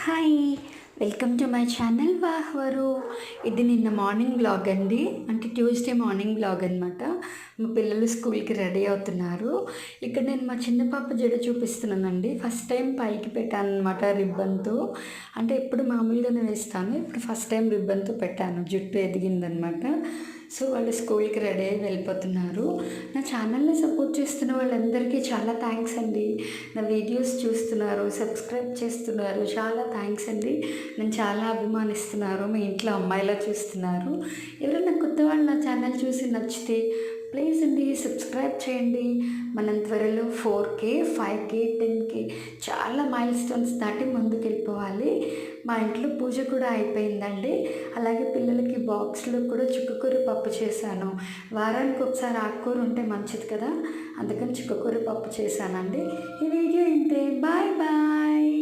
Hi! Welcome to my channel వాహ్వరు. ఇది నిన్న మార్నింగ్ వ్లాగ్ అండి. అంటే ట్యూస్డే మార్నింగ్ వ్లాగ్ అనమాట. మా పిల్లలు స్కూల్‌కి రెడీ అవుతున్నారు. ఇక్కడ నేను మా చిన్న పాప జడ చూపిస్తున్నానండి. ఫస్ట్ టైం పైకి పెట్టాననమాట రిబ్బన్‌తో. అంటే ఎప్పుడు మామూలుగానే వేస్తాను. ఇప్పుడు ఫస్ట్ టైం రిబ్బన్‌తో పెట్టాను. జుట్టు ఎదిగిందనమాట. సో, వాళ్ళు స్కూల్‌కి రెడీ అయ్యి వెళ్ళిపోతున్నారు. నా ఛానల్‌ని సపోర్ట్ చేస్తున్న వాళ్ళందరికీ చాలా థ్యాంక్స్ అండి. నా వీడియోస్ చూస్తున్నారు, సబ్స్క్రైబ్ చేస్తున్నారు. చాలా థ్యాంక్స్ అండి. నన్ను చాలా అభిమానిస్తున్నారు. మీ ఇంట్లో అమ్మాయిలా చూస్తున్నారు. ఎవరైనా కొత్త వాళ్ళు నా ఛానల్ చూసి నచ్చితే ప్లీజ్ అండి సబ్స్క్రైబ్ చేయండి. మనం త్వరలో 4K, 5K, 10K చాలా మైల్ స్టోన్స్ దాటి ముందుకెళ్ళిపోవాలి. మా ఇంట్లో పూజ కూడా అయిపోయిందండి. అలాగే పిల్లలకి బాక్స్లో కూడా చుక్కకూర పప్పు చేశాను. వారానికి ఒకసారి ఆకుకూర ఉంటే మంచిది కదా, అందుకని చుక్కకూర పప్పు చేశానండి. ఈ వీడియో ఇంతే. Bye bye.